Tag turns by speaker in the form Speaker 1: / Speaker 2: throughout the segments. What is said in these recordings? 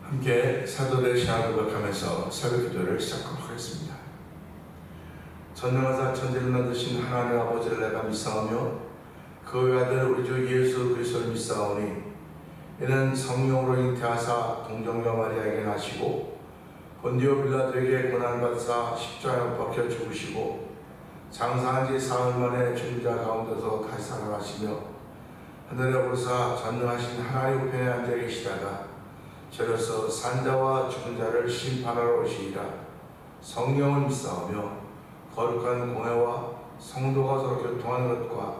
Speaker 1: 함께 사도들 시간을 고백하면서 새벽기도를 시작하도록 하겠습니다. 전능하사 천지를 만드신 하나님 아버지를 내가 믿사오며 그의 아들 우리 주 예수 그리스도를 믿사오니 이는 성령으로 잉태하사 동정녀 마리아에게 나시고 본디오 빌라도에게 고난받으사 십자가에 박혀 죽으시고 장사한 지 사흘 만에 죽은 자 가운데서 다시 살아나시며 하늘에 오르사 전능하신 하나님 우편에 앉아 계시다가 저로서 산자와 죽은 자를 심판하러 오시리라. 성령을 믿사오며 거룩한 공회와 성도가 서로 교통하는 것과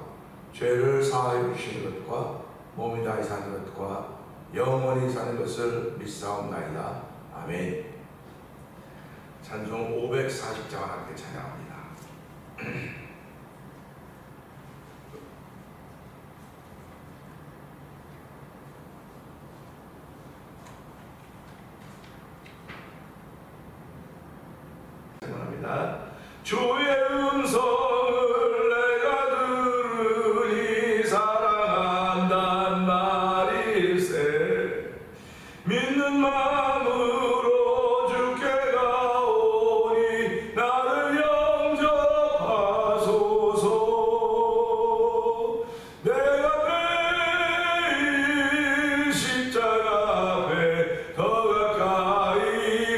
Speaker 1: 죄를 사하여 주시는 것과 몸이 다시 사는 것과 영원히 사는 것을 믿사옵나이다. 아멘. 찬송 540장을 함께 찬양합니다. 주의 음성을 내가 들으니 사랑한단 말일세. 믿는 마음으로 주께 가오니 나를 영접하소서. 내가 매일 십자가 앞에 더 가까이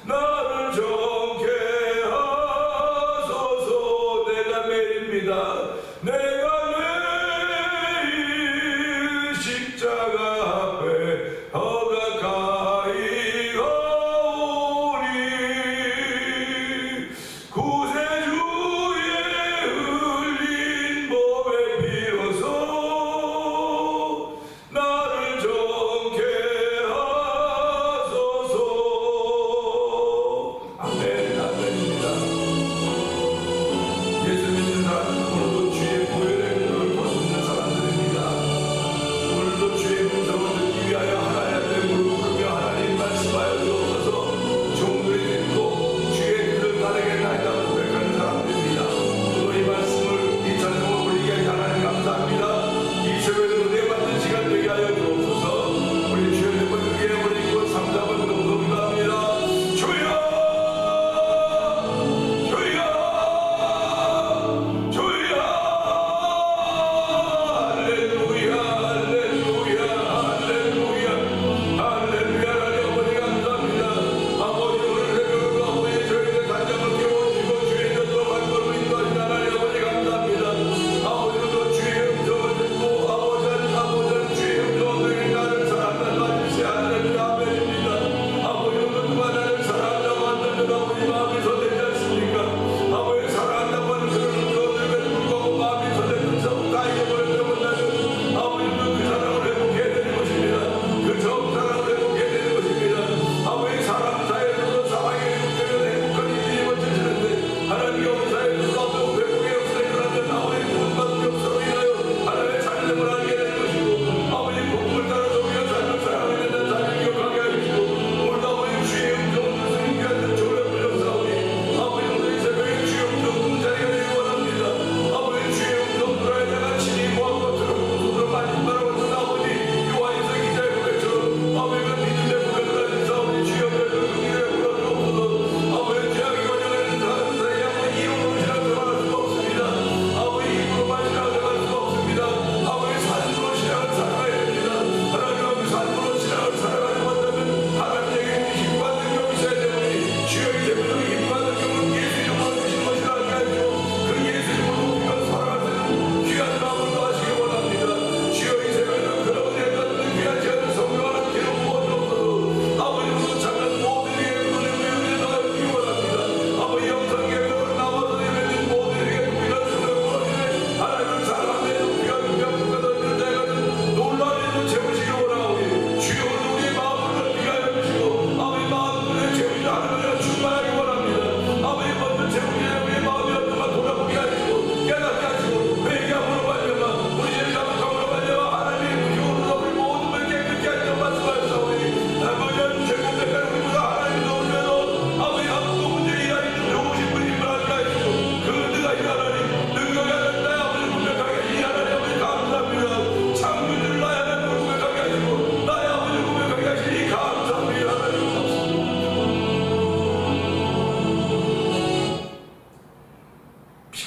Speaker 1: 나를 정케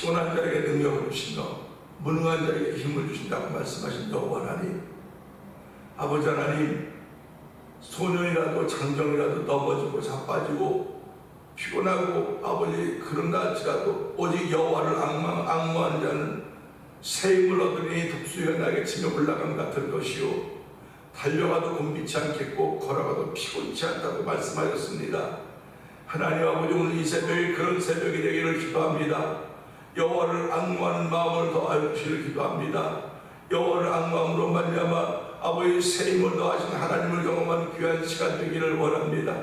Speaker 1: 피곤한 자에게 능력을 주신다, 무능한 자에게 힘을 주신다고 말씀하신 여호와 하나님, 아버지 하나님, 소년이라도 장정이라도 넘어지고 자빠지고 피곤하고 아버지 그런가 할지라도 오직 여호와를 앙무하는 자는 새 힘을 얻으니 독수리가 날개 치며 올라감 같을 것이요 달려가도 곤비치 않겠고 걸어가도 피곤치 않다고 말씀하셨습니다. 하나님 아버지, 오늘 이 새벽에 그런 새벽이 되기를 기도합니다. 여호와를 앙무하는 마음을 더하여 주시기를 기도합니다. 여호와를 앙무함으로 말미암아 아버지 새 힘을 더하신 하나님을 경험하는 귀한 시간 되기를 원합니다.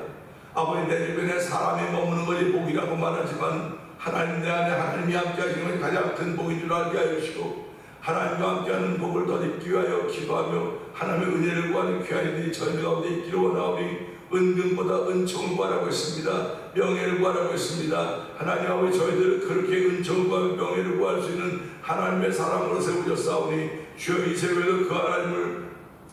Speaker 1: 아버지, 내 주변에 사람이 머무는 것이 복이라고 말하지만 하나님 내 안에 하나님이 함께 하시는 것이 가장 큰 복인 줄 알게 하여 주시고, 하나님과 함께하는 복을 더 입기 위하여 기도하며 하나님의 은혜를 구하는 귀한 이들이 저희 가운데 있기를 원하오니 은근보다 은총을 구하라고 했습니다. 명예를 구하라고 했습니다. 하나님 아버지, 저희들 그렇게 은총을 구하며 명예를 구할 수 있는 하나님의 사람으로 세우셨사오니 주여 이 새벽에도 그 하나님을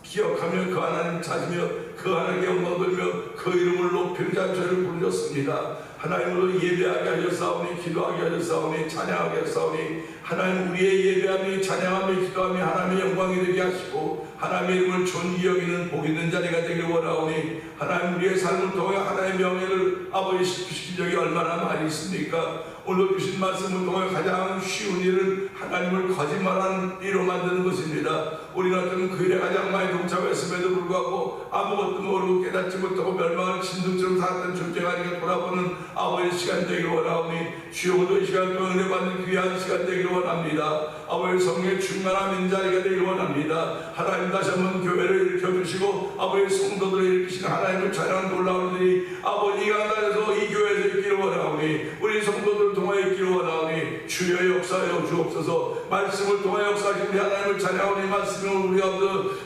Speaker 1: 기억하며 그 하나님 찾으며 그 하나님께 영광 돌며 그 이름을 높이는 잔소리를 부르셨습니다. 하나님으로 예배하게 하셨사오니, 기도하게 하셨사오니, 찬양하게 하셨사오니, 하나님 우리의 예배하며 찬양하며 기도하며 하나님의 영광이 되게 하시고 하나님의 이름을 존귀 여기는 복 있는 자리가 되길 원하오니, 하나님 우리의 삶을 통해 하나님의 명예를 아버지 시키신 적이 얼마나 많이 있습니까? 오늘 주신 말씀을 통해 가장 쉬운 일은 하나님을 거짓말하는 일로 만드는 것입니다. 우리는 어떤 그 일에 가장 많이 동참했음에도 불구하고 아무것도 모르고 깨닫지 못하고 멸망을 진동처럼 살았던 존재가 돌아보는 아버지의 시간 되기를 원하오니 주여 오늘 이 시간 동안 은혜 받는 귀한 시간 되기를 원합니다. 아버지 성령의 충만한 인자리가 되기를 원합니다. 하나님 다시 한번 교회를 일으켜주시고 아버지 성도들을 일으키시는 하나님을 찬양하는 놀라운 일이 아버지 이 강단에서 이 교회에서 있기를 원하오니 우리 성도들을 통하여 있기를 원하오니 주여 역사하여 주옵소서. 말씀을 통하여 역사하신 우리 하나님을 찬양하오니 말씀을 우리가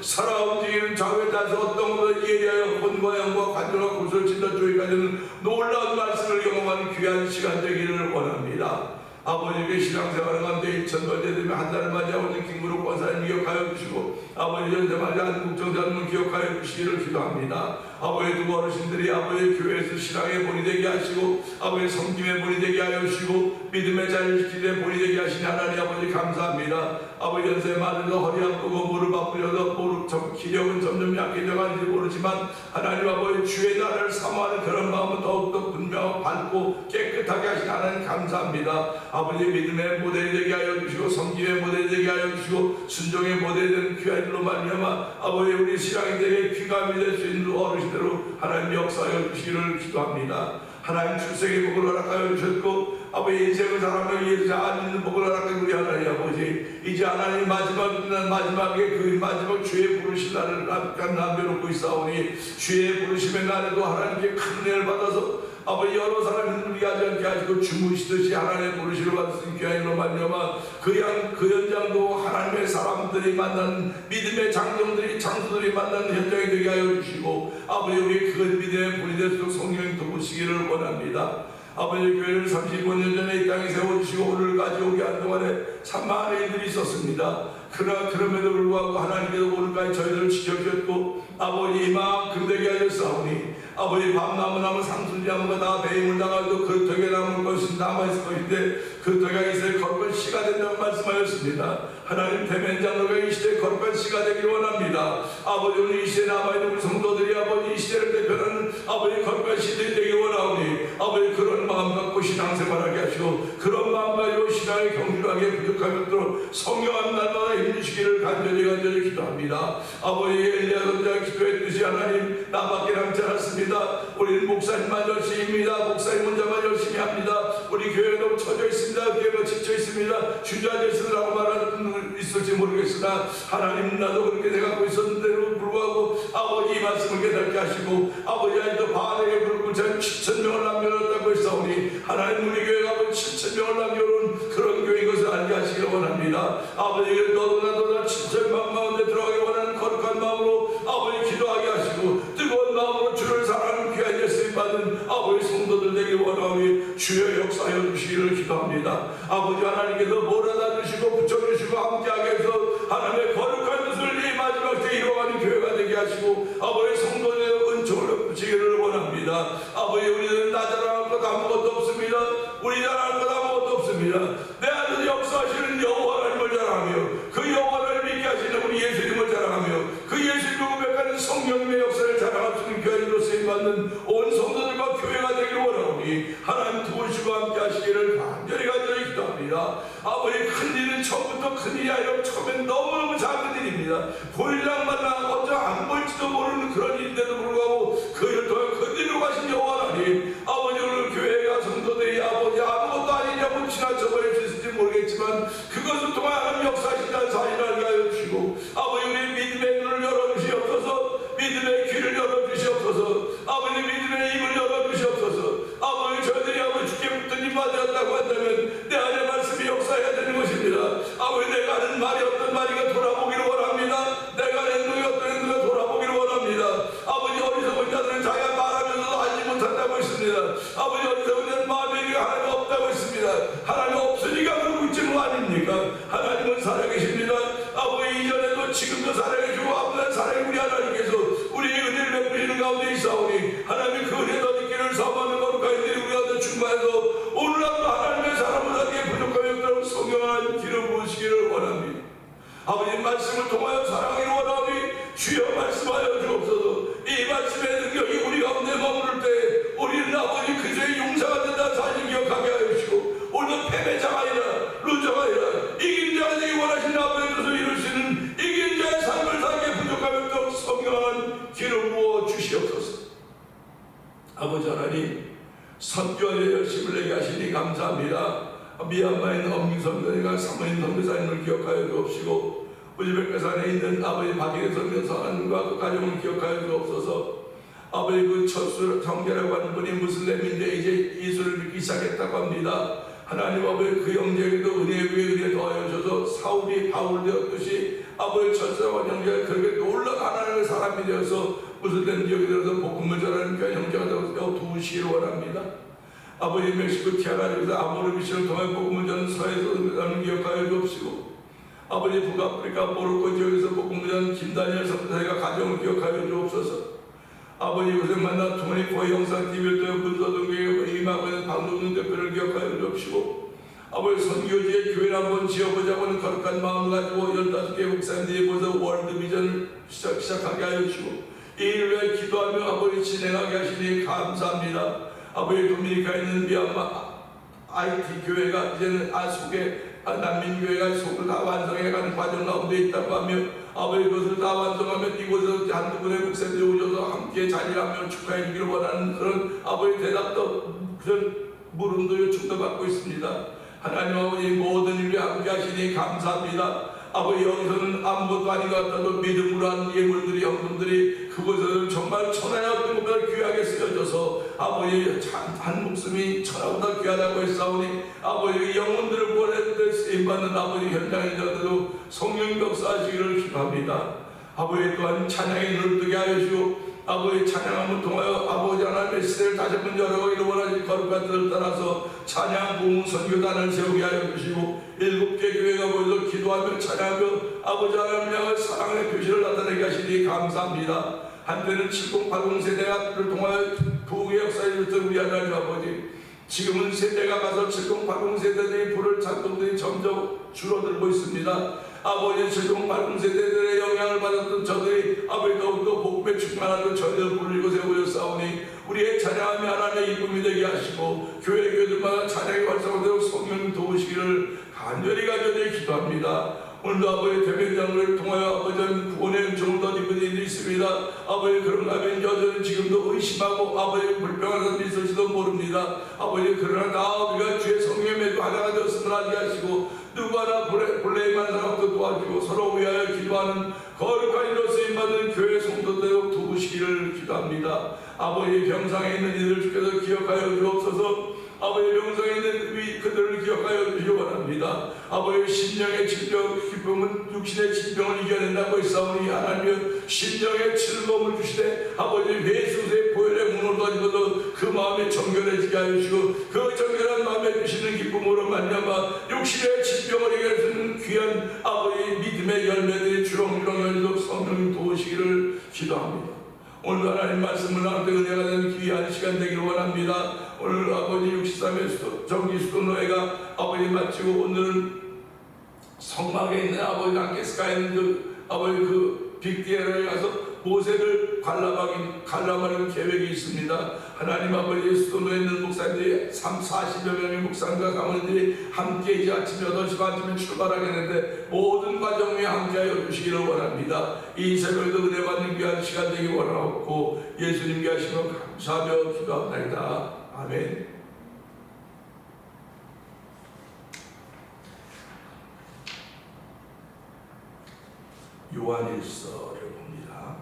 Speaker 1: 살아 움직이는 좌우에 따라서 어떤 것보다 예리하여 혼과 영과 관절과 구슬을 친다 주의까지는 놀라운 말씀을 경험하는 귀한 시간 되기를 원합니다. 아버지께 신앙생활을 가운데 2000번째 되면 한 달을 맞이하고 있는 김구록 권사님 기억하여 주시고 아버지 연세 맞이하는 국정자님을 기억하여 주시기를 기도합니다. 아버지 두 어르신들이 아버지 교회에서 신앙의 본이 되게 하시고 아버지 성김의 본이 되게 하여 주시고 믿음의 자유시키는 본이 되게 하시니 하나님 아버지 감사합니다. 아버지 연세 많아도 허리 아프고 무릎 아프려도 무릎 기력은 점점 약해져가는지 모르지만 하나님 아버지 주의 나라를 사모하는 그런 마음은 더욱더 분명하고 밝고 깨끗하게 하신 하나님 감사합니다. 아버지 믿음의 모델이 되게 하여 주시고 성김의 모델이 되게 하여 주시고 순종의 모델이 되는 귀한 일로 말미암아 아버지 우리 신앙인들에게 귀감이 될 수 있는 어르신대로 하나님 역사하여 주시기를 기도합니다. 하나님 출생의 복을 허락하여 주셨고 아버지 인생을 살아가며 예수 안 있는 복을 허락하여 우리 하나님 아버지 이제 하나님 마지막에 그 마지막 주의 부르신 날을 남겨놓고 있사오니 주의 부르심의 날에도 하나님께 큰 은혜를 받아서 아버지 여러 사람이 누리지 않게 하시고 주무시듯이 하나님의 부르심을 받으신 귀한 일로 말미암아 그 현장도 하나님의 사람들이 만나는 믿음의 장정들이 장수들이 만나는 현장이 되게 하여 주시고 아버지 우리 그 믿음의 불이 될수록 성령 도우시기를 원합니다. 아버지 교회를 35년 전에 이 땅에 세워주시고 오늘까지 오게 한 동안에 참 많은 일들이 있었습니다. 그러나 그럼에도 불구하고 하나님께서 오늘까지 저희들을 지켜주셨고 아버지 이만큼 되게 하셨사오니 아버지 밤나무 상순나무가 다 배임을 당하도 그 덕에 남을 것이 남아있을 것인데 그 덕에 이제 거룩한 씨가 된다고 말씀하셨습니다. 하나님 대면장로가 이 시대에 거룩한 씨가 되기를 원합니다. 아버지 오늘 이 시대에 남아있는 우리 성도들이 아버지 이 시대를 대표하는 아버지 거룩한 씨들이 되기를 원하오니 아버지 그런 마음 갖고 신앙생활하게 하시고 그런 마음 가지고 신앙이 경륜하게 부족한 것들로 성령한 날마다 힘주시기를 간절히 기도합니다. 아버지 엘리야 선지자가 기도했듯이 하나님 나밖에 남지 않았습니다. 우리는 목사님만 열심히 합니다. 목사님 혼자만 열심히 합니다. 우리 교회도 처져 있습니다. 교회도 지쳐 있습니다. 주저앉아있으라고 말하는 있을지 모르겠으나 하나님 나도 그렇게 생각하고 있었는데도 불구하고 아버지 이 말씀을 깨닫게 하시고 아버지 아직도 바알에게 불을 붙여 7,000명을 남겨놓았다고 했사오니 하나님 우리 교회가 7,000명을 남겨놓은 그런 교회인 것을 알게 하시기를 원합니다. 아버지 너도 나도 7,000명 가운데 들어가기 원하는 거룩한 마음으로 아버지 기도하게 하시고 뜨거운 마음으로 주를 사랑하는 귀한 예수님 받은 아버지 성도들 되길 원하오니 주여 역사하여 주시기를 기도합니다. 아버지 하나님께서 몰아다 주시고 붙여주시고 함께하게 해서 하나님의 거룩한 것을 이 마지막 때 이루어가는 교회가 되게 하시고 아버지 성도들의 은총을 베푸시기를 원합니다. 아버지 우리는 나 자랑할 것 아무것도 없습니다. 우리 자랑할 것 아무것도 없습니다. 내 아들 도우시기를 간절히 기도합니다. 아버지, 큰일은 처음부터 큰일이 아니라 처음엔 너무너무 작은 일입니다. 보일랑말랑 어쩌 안 보일지도 모르는 그런 일인데도 불구하고 그 일을 통해 건드리고 가신 여호와 하나님, 아버지, 오늘 교회가 성도들이 아버지 아무것도 아니냐고 지나쳐버릴 수 있을지 모르겠지만 그것을 통해 하나님 역사하신다는 사실을 알게 하여 주시고, 아버지, 우리 믿음의 눈을 열어주시옵소서. 믿음의 귀를 열어주시옵소서. 아버지, 믿음의 입을 열어주시옵소서. 아버지, 저희들이 아버지 주께 붙들림 받았다고 한다면 내 안에 말씀이 역사해야 되는 것입니다. 아버지, 내가 하는 말이 어떤 말이가 돌아보기를 원합니다. 내가 하는 행동이 어떤 행동이 돌아보기를 원합니다. 아버지, 어리석은 자들은 자기가 말하면서도 알지 못한다고 했습니다. 아버지, 어리석은 자는 마음에 하나님 없다고 했습니다. 하나님 없으니까 그러고 있지 뭐 아닙니까? 하나님은 살아계십니다. 아버지, 이전에도 지금도 살아계시고 아버지 살아계신 우리 하나님께서 우리의 은혜를 베푸시는 가운데 있사오니 하나님 그 은혜 더 있기를 사모하는 거룩한 일들이 우리 가운데 충만해서 오늘날도 하나님의 사람을 하기에 부족함이 없도록 성령한 기름 부으시기를 원합니다. 아버지, 말씀을 통하여 사랑하기를 원하오니 주여 말씀하여 주옵소서. 이 말씀의 능력이 우리 가운데 머무를 때 우리는 아버지 그리스도의 용사가 된다는 사실을 기억하게 하여 주시고, 오늘도 패배자가 아니라 루저가 아니라 이긴 자가 되기 원하시는 아버지의 뜻을 이룰 수 있는 이긴 자의 삶을 살기에 부족함이 없도록 성령한 기름 부어 주시옵소서. 아버지 하나님, 선교에 열심을 내게 하시니 감사합니다. 미얀마에 있는 엄민선교회가 사모님 선교사님을 기억하여 주옵시고, 우즈베키스탄에 있는 아버지 박일의 선교사님과 그 가정을 기억하여 주옵소서. 아버지, 그 첫수 형제라고 하는 분이 무슬림인데 이제 예수를 믿기 시작했다고 합니다. 하나님 아버지, 그 형제에게도 은혜 위에 은혜 더하여 주셔서 사울이 바울 되었듯이 아버지 첫수와 형제가 그렇게 놀라운 하나님의 사람이 되어서 무슬림 지역에 들어서 복음을 전하는 그 형제가 되어서 도우시기를 원합니다. 아버지, 멕시코 티아라에서 아모르 미션을 통해 복음을 전하는 서해에서 기억하여 주옵시고, 아버지, 북아프리카 모로코 지역에서 복음을 전하는 김다니엘 선교사가 가정을 기억하여 주옵소서. 아버지, 이곳에 만난 투머니포 영상TV를 통해 문서동교회 임하고 있는 박노준 대표를 기억하여 주옵시고, 아버지, 선교지에 교회를 한번 지어보자고 하는 거룩한 마음을 가지고 15개 목사님들이 모여서 월드비전을 시작하게 하여 주시고, 이 일을 위해 기도하며 아버지 진행하게 하시니 감사합니다. 아버지, 도미니카에 있는 미얀마 IT 교회가 이제는 속에 난민교회가 속을 다 완성해가는 과정 가운데 있다고 하며, 아버지, 그것을 다 완성하면 이곳에서 한두 분의 목사님들이 오셔서 함께 자리하며 축하해 주기를 원하는 그런 아버지 대답도 그런 물음도 요청도 받고 있습니다. 하나님 아버지, 모든 일을 함께 하시니 감사합니다. 아버지, 여기서는 아무것도 아닌 것 같아도 믿음으로 한 예물들이 형님들이 그곳에서 정말 천하의 어떤 것보다 귀하게 쓰여져서 아버지 한 목숨이 천하보다 귀하다고 했사오니 아버지, 영혼들을 보내는데 쓰임받는 아버지 현장에 저도 성령 역사하시기를 기도합니다. 아버지, 또한 찬양의 눈을 뜨게 하여 주시고, 아버지, 찬양함을 통하여 아버지 하나님의 시대를 다시 한번 열어가기를 원하신 거룩한 뜻을 따라서 찬양 부흥 선교단을 세우게 하여 주시고, 7개 교회가 모여서 기도하며 찬양하며 아버지 하나님 향한 사랑의 표시를 나타내게 하시니 감사합니다. 한때는 7080 세대를 통하여 부흥의 역사에 있던 우리 하나님 아버지, 지금은 세대가 가서 7080 세대들이 불을 찾던 분들이 점점 줄어들고 있습니다. 아버지, 7080 세대들의 영향을 받았던 저들이 아버지 더욱더 복음에 충만하고 저희를 불리고 세우셨사오니 우리의 찬양함이 하나님의 이쁨이 되게 하시고 교회들마다 찬양이 활성화되고 성령 도우시기를 간절히 기도합니다. 오늘도 아버지 대변장을 통하여 아버지 구원의 은총을 덧입은 일이 있습니다. 아버지, 그런가 하면 여전히 지금도 의심하고 아버지 불평하는 사람이 있을지도 모릅니다. 아버지, 그러나 다 우리가 주의 성령에 매주 하나가 되었음을 알게 하시고 누구 하나 본래만 사람도 도와주고 서로 위하여 기도하는 거룩한 이로 쓰임받는 교회 성도들 도우시기를 기도합니다. 아버지, 병상에 있는 이들 주께서 기억하여 주옵소서. 아버지, 병상에 있는 그들을 기억하여 주시기 원합니다. 아버지, 심령의 질병, 기쁨은 육신의 질병을 이겨낸다고 했사오니 하나님은 심령의 즐거움을 주시되 아버지, 회수의 보혈의 문을 가지고도 그 마음이 정결해지게 하여 주시고 그 정결한 마음에 주시는 기쁨으로 말미암아 육신의 질병을 이겨낼 수 있는 귀한 아버지 믿음의 열매들이 주렁주렁 열리도록 성령님 도우시기를 기도합니다. 오늘 하나님 말씀을 나눌 때 은혜가 되는 귀한 시간 되기를 원합니다. 오늘 아버지 63회 정기 수도노회가 아버지 마치고 오늘은 성막에 있는 아버지 안케스카에 있는 그 아버지 그 빅디에러에 가서 모세를 관람하는 계획이 있습니다. 하나님 아버지 수도에 있는 목사님들이 40여 명의 목사님과 가문들이 함께 이제 아침 8시 반쯤에 출발하겠는데 모든 과정에 함께하여 주시기를 원합니다. 이 새벽에도 은혜 받는 귀한 시간 되기 원하고 예수님께 하시며 감사하며 기도합니다. 아멘. 요한일서를 봅니다.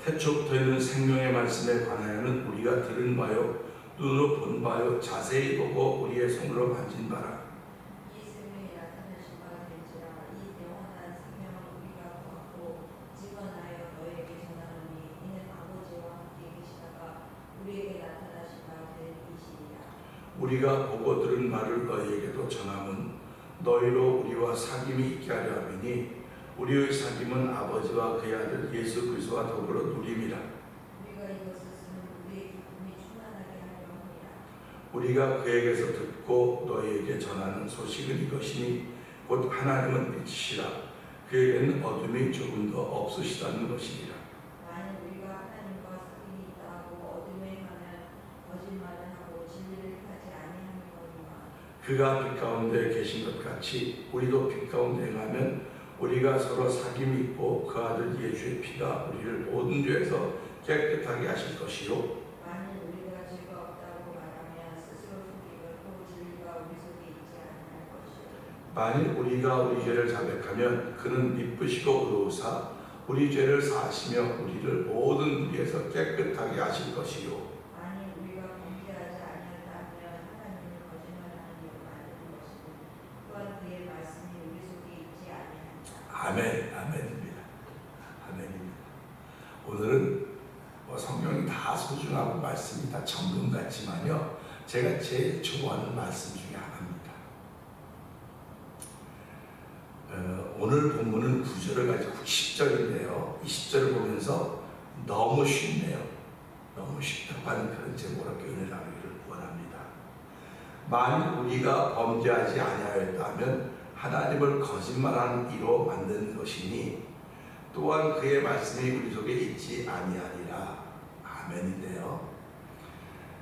Speaker 1: 태초부터 있는 생명의 말씀에 관하여는 우리가 들은 바요 눈으로 본 바요 자세히 보고 우리의 손으로 만진 바라.
Speaker 2: 이 생명이 나타나신 바가 될지라 이 영원한 생명을 우리가 보았고 직언하여 너에게 전하노니 이는 아버지와 함께 계시다가 우리에게 나타나신 바 된 이시니라.
Speaker 1: 우리가 보고 들은 말을 너희에게도 전함은 너희로 우리와 사귐이 있게 하려 함이니 우리의 사귐은 아버지와 그의 아들 예수 그리스도와 더불어 누림이라.
Speaker 2: 우리가 이것을 쓰는 우리의 기쁨이 충만하게 하려 함이라.
Speaker 1: 우리가 그에게서 듣고 너희에게 전하는 소식은 이것이니 곧 하나님은 빛이시라. 그에게는 어둠이 조금도 없으시다는 것이니라.
Speaker 2: 만일 우리가 하나님과 사귐이 있다 하고 어둠에 가면 거짓말을 하고 진리를 하지 아니하노니와.
Speaker 1: 그가 빛 가운데 계신 것 같이 우리도 빛 가운데 행하면 우리가 서로 사귐이 있고 그 아들 예수의 피가 우리를 모든 죄에서 깨끗하게 하실 것이요.
Speaker 2: 만일 우리가 죄가 없다고 말하면 스스로 속이고 진리가 우리 속에 있지 않을 것이요.
Speaker 1: 만일 우리가 우리 죄를 자백하면 그는 미쁘시고 의로우사 우리 죄를 사하시며 우리를 모든 불의에서 깨끗하게 하실 것이요.
Speaker 2: 만일 우리가 범죄하지 아니한다면 하나님을 거짓말하는 이로 만드는 것이고 또한 그의 말씀이 우리 속에 있지 아니한다.
Speaker 1: 아멘, 아멘입니다. 아멘입니다. 오늘은 성경이 다 소중하고 말씀이 다 정금 같지만요, 제가 제일 좋아하는 말씀 중에 하나입니다. 오늘 본문은 9절을 가지고 10절인데요. 이 10절을 보면서 너무 쉽네요. 너무 쉽다고 하는 그런 제목으로 은혜를 나누기를 원합니다. 만일 우리가 범죄하지 아니하였다면 하나님을 거짓말하는 이로 만드는 것이니 또한 그의 말씀이 우리 속에 있지 아니하니라. 아멘인데요.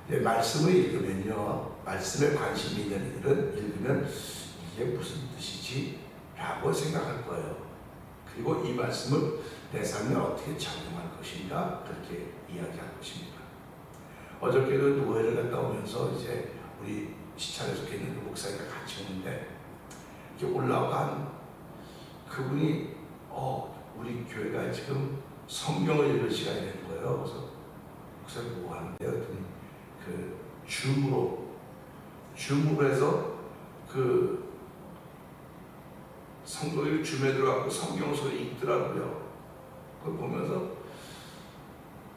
Speaker 1: 말씀을 읽으면요, 말씀에 관심이 있는 이들은 읽으면 이게 무슨 뜻이지? 라고 생각할 거예요. 그리고 이 말씀을 내 삶에 어떻게 적용할 것인가 그렇게 이야기할 것입니다. 어저께도 노회를 갔다 오면서 이제 우리 시찰에 속해 있는 그 목사님과 같이 오는데 이렇게 올라간 그분이 우리 교회가 지금 성경을 읽을 시간이 되는 거예요. 그래서 목사님 뭐 하는데요? 그랬더니 그 줌으로 해서 그 성도들이 줌에 들어가고 성경 속에 읽더라고요. 그걸 보면서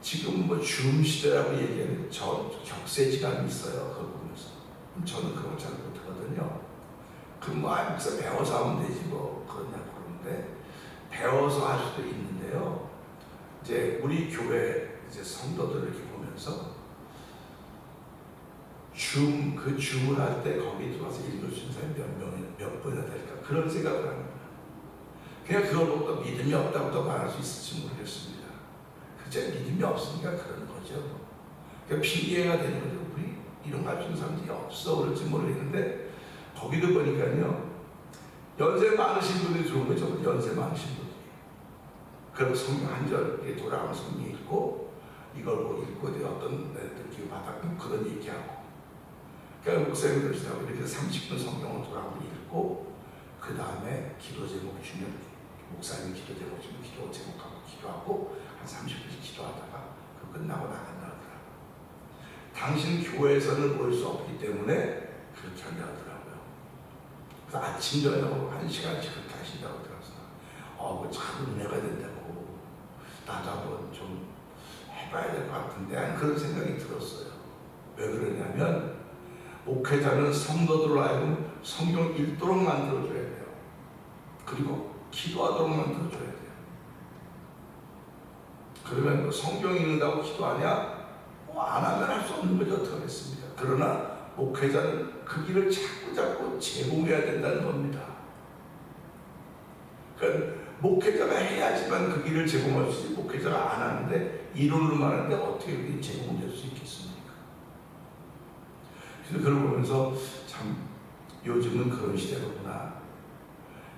Speaker 1: 지금 뭐 줌 시대라고 얘기하는 격세지감이 있어요. 그걸 보면서 저는 그걸 잘 못하거든요. 목사 배워서 하면 되지 뭐 그러냐 그러는데 배워서 할 수도 있는데요. 이제 우리 교회 이제 성도들을 이렇게 보면서 그 줌을 할 때 거기 들어와서 읽을 수 있는 사람이 몇 번이나 될까 그런 생각을 합니다. 그냥 그걸 보고 믿음이 없다고 또 말할 수 있을지 모르겠습니다. 그저 믿음이 없으니까 그런 거죠. 그러니까 핑계가 되는 거죠. 우리 이런 거 할 수 있는 사람들이 없어 그럴지 모르겠는데 거기도 보니까요, 연세 많으신 분들이 좋은 거죠. 연세 많으신 분들이. 그럼 성경 한 절에 돌아가면 성경 읽고 이걸 뭐 읽고 어떤 느낌 받았고 그런 얘기하고, 그러니까 목사님 그러시다고 이렇게 30분 성경을 돌아가면 읽고 그 다음에 기도 제목 주면 목사님 기도 제목 주면 기도 제목하고 기도하고 한 30분씩 기도하다가 그 끝나고 나간다 하더라고요. 당신 교회에서는 볼 수 없기 때문에 그렇게 한다더라고요. 그래서 아침 저녁 1시간씩 그렇게 하신다고 들었어요. 그거 참 은혜가 된다고 나도 한번 좀 해봐야 될 것 같은데 그런 생각이 들었어요. 왜 그러냐면 목회자는 성도들로 하여금 성경 읽도록 만들어줘야 돼요. 그리고 기도하도록 만들어줘야 돼요. 그러면 성경 읽는다고 기도하냐? 안 하면 할 수 없는 거죠. 어떻게 하겠습니까? 그러나 목회자는 그 길을 자꾸 제공해야 된다는 겁니다. 그러니까 목회자가 해야지만 그 길을 제공할 수 있지, 목회자가 안 하는데 이론으로만 하는데 어떻게 그게 제공될 수 있겠습니까? 그래서 그걸 보면서 참 요즘은 그런 시대로구나.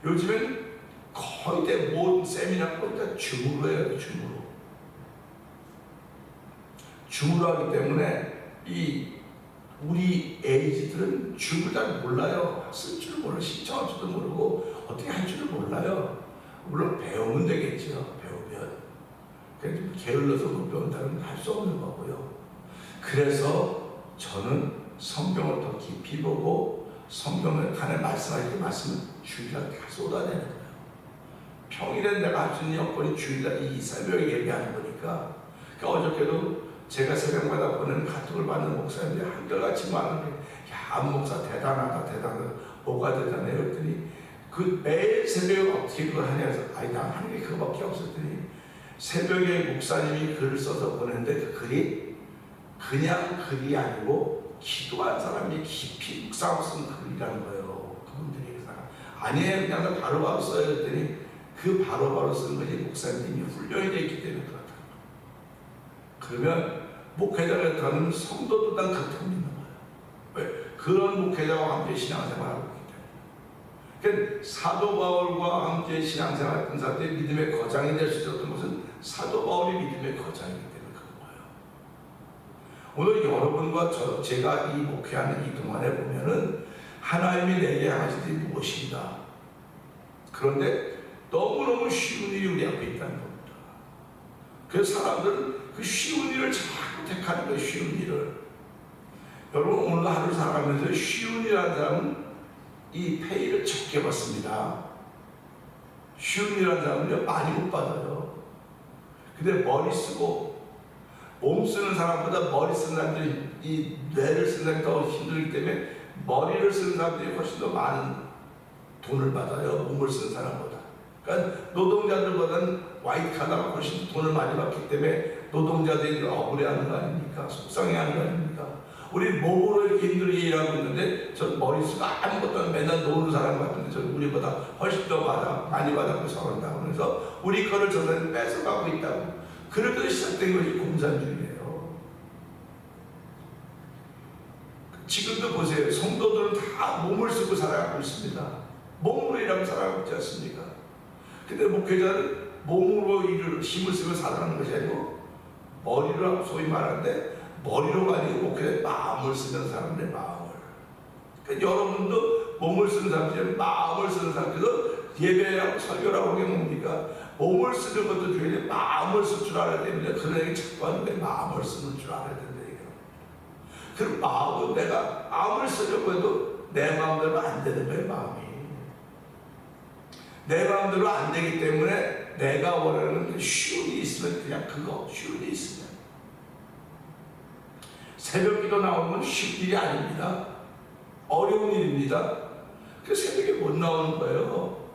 Speaker 1: 요즘엔 거의 대부분 세미나 거의 다 줌으로 해요. 줌으로 하기 때문에 우리 에이지들은 줌을 잘 몰라요. 쓸 줄을 몰라요. 신청할 줄도 모르고 어떻게 할 줄을 몰라요. 물론 배우면 되겠죠. 배우면. 그러니까 게을러서 못 배운다면 할 수 없는 거고요. 그래서 저는 성경을 더 깊이 보고 성경을 간에 말씀할 때 말씀을 주일날 다 쏟아내는 거예요. 평일엔 내가 할 수 있는 여건이 주일날 이 새벽에 예배하는 거니까. 그러니까 어저께도 제가 새벽마다 보내는 카톡을 받는 목사님들이 한결같이 말하는 게, 야, 안 목사 대단하다. 뭐가 대단해요? 그랬더니 그 매일 새벽에 어떻게 그걸 하냐 해서, 아니, 난 하는 게 그거밖에 없었더니 새벽에 목사님이 글을 써서 보냈는데 그 글이 그냥 글이 아니고 기도한 사람이 깊이 묵상하고 쓴 글이라는 거예요. 그분들이. 그래서 아니에요, 그냥 바로바로 써요. 그랬더니 그 바로바로 쓰는 것이 목사님이 훈련이 되어 있기 때문에 그렇다. 그러면 목회자가 더는 성도도 난 그렇게 믿는 거예요. 왜? 그런 목회자와 함께 신앙생활하고 있기 때문에. 그러니까 사도 바울과 함께 신앙생활했던 사람들이 믿음의 거장이 될 수 있었던 것은 사도 바울이 믿음의 거장이기 때문에 그런 거예요. 오늘 여러분과 제가 이 목회하는 이 동안에 보면은 하나님이 내게 하시는 일이 무엇인가. 그런데 너무너무 쉬운 일이 우리 앞에 있다는 겁니다. 그래서 사람들은 그 쉬운 일을 자꾸 택하는 거예요. 쉬운 일을. 여러분 오늘 하루 살아가면서 쉬운 일 하는 사람은 이 페이를 적게 받습니다. 쉬운 일 하는 사람은요 많이 못 받아요. 근데 머리 쓰고 몸 쓰는 사람보다 머리 쓰는 사람들이, 이 뇌를 쓰는 사람이 더 힘들기 때문에 머리를 쓰는 사람들이 훨씬 더 많은 돈을 받아요. 몸을 쓰는 사람보다. 그러니까 노동자들보다는 와이트카드가 훨씬 돈을 많이 받기 때문에 노동자들이 억울해하는 거 아닙니까? 속상해하는 거 아닙니까? 우리 몸으로 이렇게 힘들게 일하고 있는데 저 머릿수가 아무것도 안 맨날 노는 사람 같은데 저 우리보다 훨씬 더 많이 받아서 서른다고 그래서 우리 거를 저 사람이 뺏어가고 있다고. 그렇게 시작된 것이 공산주의예요. 지금도 보세요. 성도들은 다 몸을 쓰고 살아가고 있습니다. 몸으로 일하고 살아가고 있지 않습니까? 근데 목회자는 몸으로 힘을 쓰고 살아가는 것이 아니고 머리로 소위 말하는데 머리로가 아니고 목회자는 마음을 쓰는 사람들의 마음을. 그러니까 여러분도 몸을 쓰는 사람들이 마음을 쓰는 사람들도 예배하고 설교라고 하는 게 뭡니까? 몸을 쓰는 것도 중요한데 마음을 쓸 줄 알아야 됩니다. 그런 얘기 자꾸 하는데 마음을 쓰는 줄 알아야 된다. 그 마음은 내가 마음을 쓰려고 해도 내 마음대로 안 되는 거예요. 마음이. 내 마음대로 안 되기 때문에 내가 원하는 그 쉬운 일이 있으면 그냥 그거 쉬운 일이 있으면 새벽기도 나오는 건 쉬운 일이 아닙니다. 어려운 일입니다. 그 새벽에 못 나오는 거예요.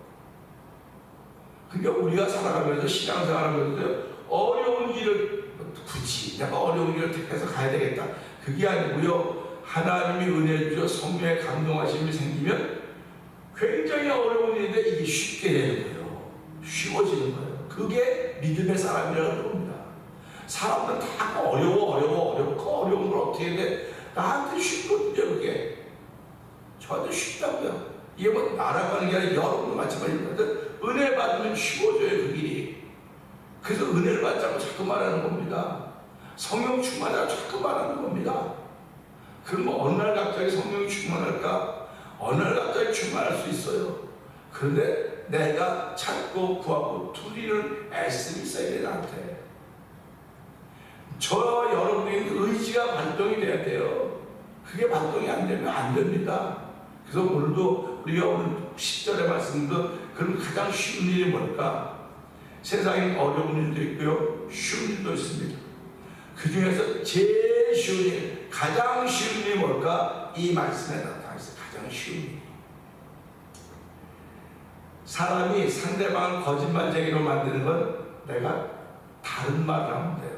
Speaker 1: 그러니까 우리가 살아가면서 신앙생활하면서 어려운 길을 굳이 내가 어려운 길을 택해서 가야 되겠다. 그게 아니고요. 하나님이 은혜 주셔 성령의 감동하심이 생기면 굉장히 어려운 일인데 이게 쉽게 되는 거예요. 쉬워지는 거예요. 그게 믿음의 사람이라고 합니다. 사람들은 다 어려워. 그 어려운 걸 어떻게 해야 돼? 나한테 쉽거든요. 그게. 저한테 쉽다고요. 이게 뭐 날아가는 게 아니라 여러분도 마찬가지거든. 은혜 받으면 쉬워져요. 그 길이. 그래서 은혜를 받자고 자꾸 말하는 겁니다. 성령 충만하라고 자꾸 말하는 겁니다. 그럼 뭐 어느 날 갑자기 성령이 충만할까? 어느 날 갑자기 충만할 수 있어요. 그런데 내가 찾고 구하고 두리는 애씀이 있어야 돼. 나한테. 저와 여러분의 의지가 발동이 돼야 돼요. 그게 발동이 안 되면 안 됩니다. 그래서 오늘도 우리가 오늘 10절의 말씀도 그럼 가장 쉬운 일이 뭘까? 세상에 어려운 일도 있고요. 쉬운 일도 있습니다. 그 중에서 제일 쉬운 일, 가장 쉬운 일이 뭘까? 이 말씀에 나타나 있어요. 가장 쉬운 일. 사람이 상대방을 거짓말쟁이로 만드는 건 내가 다른 말을 하면 돼요.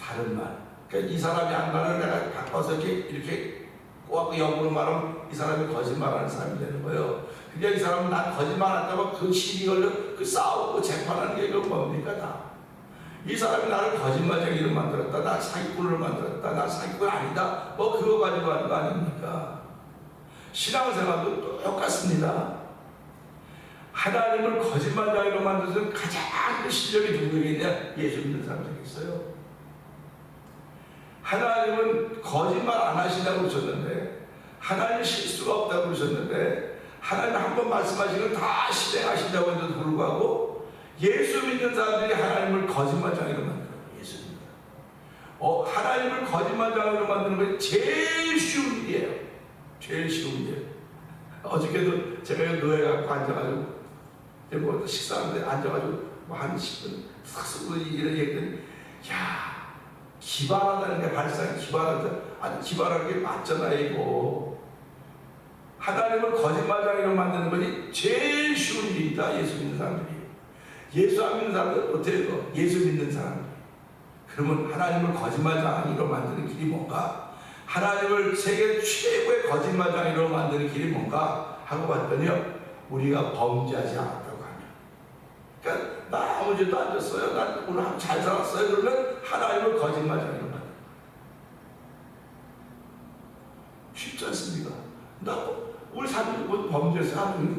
Speaker 1: 다른 말. 그러니까 이 사람이 한 말을 내가 바꿔서 이렇게 꼭 역으로 말하면 이 사람이 거짓말하는 사람이 되는 거예요. 그냥 이 사람은 난 거짓말한다고 그 시비 걸려 그 싸우고 재판하는 게 이건 뭡니까 다. 이 사람이 나를 거짓말쟁이로 만들었다. 나 사기꾼으로 만들었다. 나 사기꾼 아니다. 뭐 그거 가지고 하는 거 아닙니까? 신앙생활도 똑같습니다. 하나님을 거짓말쟁이로 만드는 가장 큰 실력이 누구에게냐? 예수 믿는 사람들이겠어요. 하나님은 거짓말 안 하신다고 그러셨는데, 하나님 실수가 없다고 그러셨는데, 하나님 한 번 말씀하시면 다 실행하신다고 해도 불구하고 예수 믿는 사람들이 하나님을 거짓말쟁이로 만들어요. 예수 믿는 사람. 하나님을 거짓말쟁이로 만드는 게 제일 쉬운 일이에요. 제일 쉬운 일. 어저께도 제가 노예 갖고 앉아가지고 뭐 식사하는데 앉아가지고 한 10분 싹 쓰고 이런 얘기했더니 야, 기발하다는 게 발상이 기발하다. 아니 기발한 게 맞잖아 이거. 하나님을 거짓말쟁이로 만드는 것이 제일 쉬운 일이다. 예수 믿는 사람들이. 예수 안 믿는 사람들은 어때요? 이거? 예수 믿는 사람들. 그러면 하나님을 거짓말쟁이로 만드는 길이 뭔가? 하나님을 세계 최고의 거짓말쟁이로 만드는 길이 뭔가? 하고 봤더니요. 우리가 범죄하지 않았다고 하면. 그러니까 나 아무 죄도 안 졌어요. 난 오늘 잘 살았어요. 그러면 하나님을 거짓말쟁이로 만드는 거예요. 쉽지 않습니까? 우리 사람들이 범죄했어요?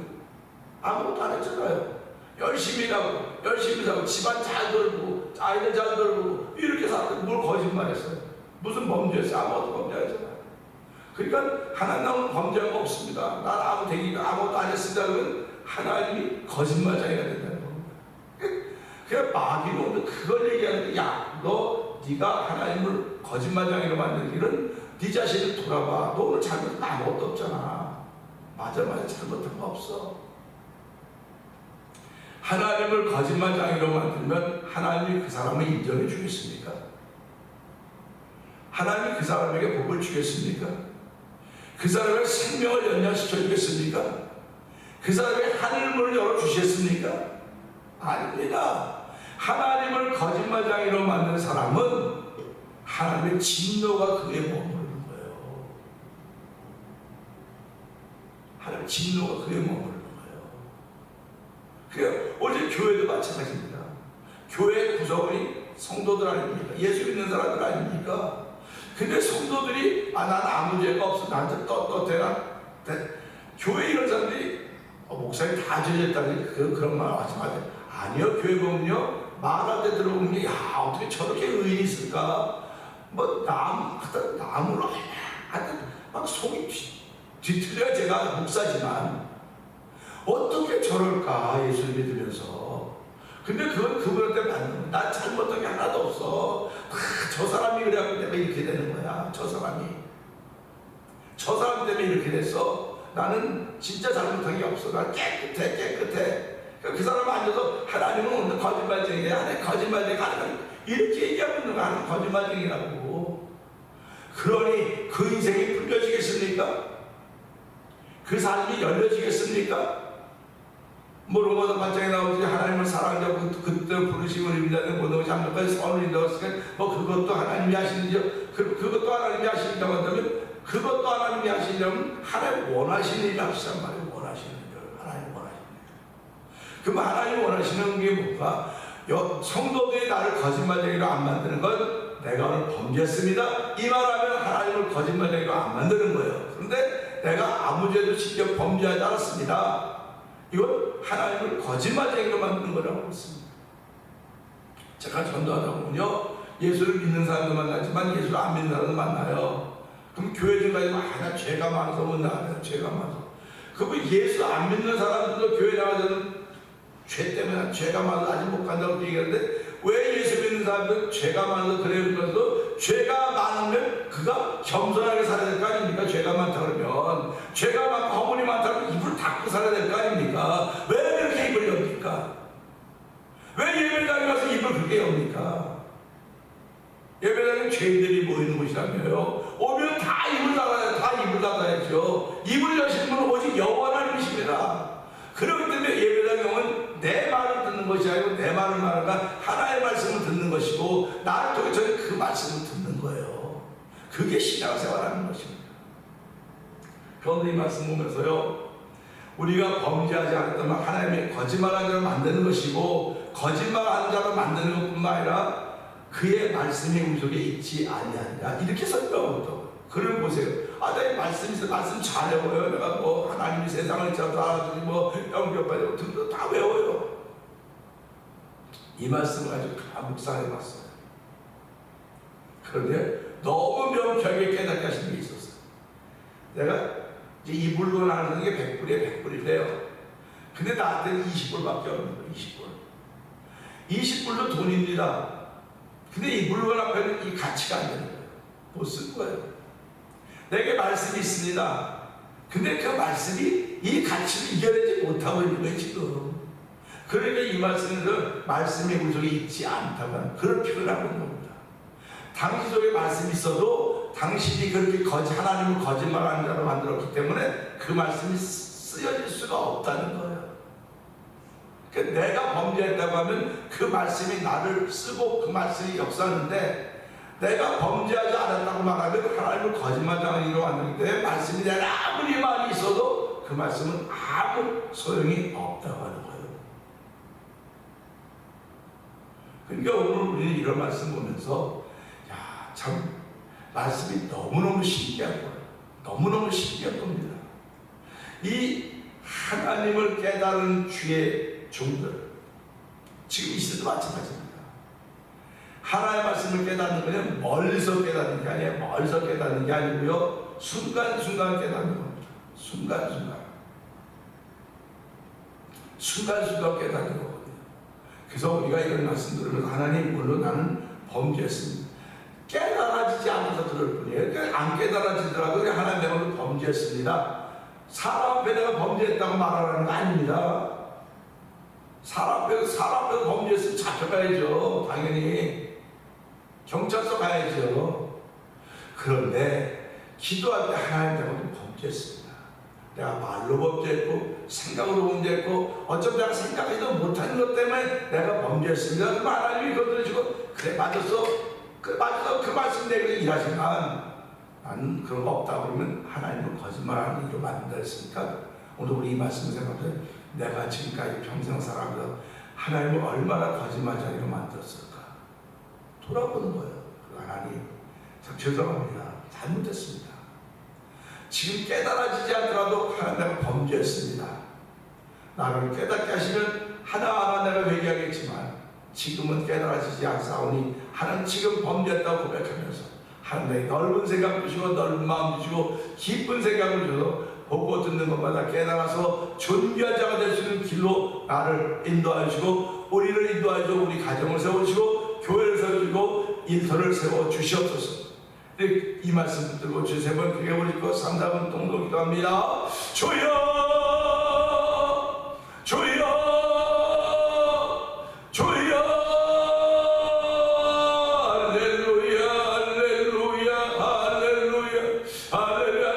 Speaker 1: 아무것도 안 했잖아요. 열심히 일하고, 열심히 살고, 집안 잘 돌보고, 아이들 잘 돌보고, 이렇게 살았는데 뭘 거짓말했어요? 무슨 범죄했어요? 아무것도 범죄하잖아요. 그러니까 하나님은 범죄한 거 없습니다. 난 아무 대기가 아무것도 안 했습니다. 그러면 하나님이 거짓말쟁이가 된다는 겁니다. 그러니까 마귀는 그걸 얘기하는데, 야, 네가 하나님을 거짓말쟁이로 만드는 길은 네 자신을 돌아봐. 너 오늘 잘못한 아무것도 없잖아. 맞아, 잘못한 거 없어. 하나님을 거짓말쟁이로 만들면 하나님이 그 사람을 인정해 주겠습니까? 하나님이 그 사람에게 복을 주겠습니까? 그 사람의 생명을 연장시켜 주겠습니까? 그 사람의 하늘문을 열어주셨습니까? 아닙니다. 하나님을 거짓말쟁이로 만든 사람은 하나님의 진노가 그에 머무르는 거예요. 하나님의 진노가 그에 머무르는 거예요. 그래요. 어제 교회도 마찬가지입니다. 교회 구성원이 성도들 아닙니까? 예수 믿는 사람들 아닙니까? 근데 성도들이 난 아무 죄가 없어. 나한테 떳떳해라. 교회 이런 사람들이 목사님 다 죄졌다니 그런 말 하지 마세요. 아니요. 교회 보면요. 말할 때 들어보면 야 어떻게 저렇게 의인이 있을까? 뭐 나무로 하여튼 막 속이 뒤틀려야 제가 목사지만 어떻게 저럴까 예수 믿으면서. 근데 그건 그분한테 맞는 거야. 난 잘못한 게 하나도 없어. 저 사람이 그래갖고 내가 이렇게 되는 거야. 저 사람 때문에 이렇게 됐어. 나는 진짜 잘못한 게 없어. 난 깨끗해. 그 사람 앉아서 하나님은 오늘 거짓말쟁이야. 하나님 거짓말쟁이 이렇게 얘기하고 있는 거 하나님 거짓말쟁이라고. 그러니 그 인생이 풀려지겠습니까? 그 삶이 열려지겠습니까? 뭐 로마서 8장에 나오지 하나님을 사랑하고 그때 부르심을 입는다는 모든 것이 한번까지 선을 인다고 했으니까 뭐 그것도 하나님이 하시는지요? 그것도 하나님이 하신다고 한다면 그것도 하나님이 하시려면 하나님 원하시는 일을 하시란 말이에요. 원하시는 일을 하나님 원하시는 일. 그럼 하나님 원하시는 게 뭔가? 성도들이 나를 거짓말쟁이로 안 만드는 건 내가 오늘 범죄했습니다. 이 말하면 하나님을 거짓말쟁이로 안 만드는 거예요. 그런데 내가 아무 죄도 직접 범죄하지 않았습니다. 이건 하나님을 거짓말쟁이로 만드는 거라고 했습니다. 제가 전도하다 보면요. 예수를 믿는 사람도 만나지만 예수를 안 믿는 사람도 만나요. 그럼 교회 좀 가지고 나 죄가 많아서 못 나가요. 죄가 많아서. 그럼 예수 안 믿는 사람들도 교회 나가서는 죄 때문에 죄가 많아서 아직 못 간다고 얘기하는데 왜 예수 믿는 사람들은 죄가 많아서 그래 그러면서 죄가 많으면 그가 겸손하게 살아야 될 거 아닙니까? 죄가 많다 그러면 죄가 많고 허물이 많다 그러면 입을 닫고 살아야 될 거 아닙니까? 왜 그렇게 입을 엽니까? 왜 예배당에 가서 입을 그렇게 엽니까? 예배당은 죄인들이 모이는 곳이라며요. 오면 다 입을 닫아야죠. 입을 여시는 분은 오직 여호와 하나님이십니다. 그렇기 때문에 예배당은 내 말을 듣는 것이 아니고 내 말을 말하다 하나의 말씀을 듣는 것이고 나를 통해 저는 그 말씀을 듣는 거예요. 그게 신앙생활하는 것입니다. 그런데 이 말씀 보면서요, 우리가 범죄하지 않았다면 하나님의 거짓말하는 자를 만드는 것이고, 거짓말하는 자를 만드는 것뿐만 아니라 그의 말씀이 우리 속에 있지 아니하느냐, 이렇게 설명하고 있다고요. 그를 보세요. 내 말씀이 있어. 말씀 잘 외워요. 내가 뭐 하나님이 세상을 찾아주니 뭐 영접받고 등등 다 외워요. 이 말씀을 가지고 다 묵상해 봤어요. 그런데 너무 명쾌하게 깨닫게 하시는 게 있었어요. 내가 이제 이 물건 나누는 게 100불이에요. 100불이래요. 근데 나한테는 20불밖에 없는 거예요. 20불. 20불도 돈입니다. 근데 이 물건 앞에는 이 가치가 안 되는 거예요. 못 쓸 거예요. 내게 말씀이 있습니다. 근데 그 말씀이 이 가치를 이겨내지 못하고 있는 거예요, 지금. 그러니까 이 말씀은 말씀이 우리 속에 있지 않다면 그런 표현을 하고 있는 겁니다. 당신 속에 말씀이 있어도 당신이 그렇게 하나님을 거짓말하는 자로 만들었기 때문에 그 말씀이 쓰여질 수가 없다는 거예요. 그러니까 내가 범죄했다고 하면 그 말씀이 나를 쓰고 그 말씀이 역사하는데, 내가 범죄하지 않았다고 말하면 하나님을 거짓말하는 이로 만들기 때문에 말씀이 내가 아무리 많이 있어도 그 말씀은 아무 소용이 없다고 하는 거예요. 그러니까 오늘 우리는 이런 말씀 보면서 참 말씀이 너무너무 신기한 거예요. 너무너무 신기한 겁니다. 이 하나님을 깨달은 주의 종들, 지금 이 시대도 마찬가지입니다. 하나님의 말씀을 깨닫는 것은 멀리서 깨닫는 게 아니에요. 멀리서 깨닫는 게 아니고요, 순간순간 깨닫는 겁니다. 순간순간 깨닫는 거거든요. 그래서 우리가 이런 말씀 들으면서 하나님, 물론 나는 범죄했습니다. 깨달아지지 않아서 들을 뿐이에요. 그러니까 안 깨달아지더라도 하나님 내가 오늘 범죄했습니다. 사람 앞에 내가 범죄했다고 말하는 거 아닙니다. 사람 앞에서 범죄했으면 잡혀가야죠. 당연히 경찰서 가야죠. 그런데 기도할 때 하나님 내가 오늘 범죄했습니다. 내가 말로 범죄했고 생각으로 범죄했고 어쩌면 내가 생각하지도 못하는 것 때문에 내가 범죄했습니다. 그럼 하나님이 그걸 들으시고 그래 맞았어. 그 말씀 내가 일하지만 나는 그런 거 없다 그러면 하나님은 거짓말하는 일로 만든다 했으니까, 오늘 우리 이 말씀 생각해 내가 지금까지 평생 살아가면서 하나님을 얼마나 거짓말쟁이로 만들었을까 돌아보는 거예요. 하나님 참 죄송합니다. 잘못했습니다. 지금 깨달아지지 않더라도 하나님 내가 범죄했습니다. 나를 깨닫게 하시면 하나하나 내가 회개하겠지만 지금은 깨달아지지 않사오니 하나님 지금 범죄했다고 고백하면서 하나님 넓은 생각 주시고 넓은 마음 주시고 깊은 생각을 주셔서 보고 듣는 것마다 깨달아서 존귀한 자가 될 수 있는 길로 나를 인도하여 주시고 우리를 인도하여 주시고 우리 가정을 세워주시고 교회를 세워주시고 일터를 세워주시옵소서. 이 말씀 붙들고 주 세 번 크게 올리고 3-4분 동동 기도합니다. 주여 주여 주여 할렐루야 할렐루야 할렐루야 할렐루야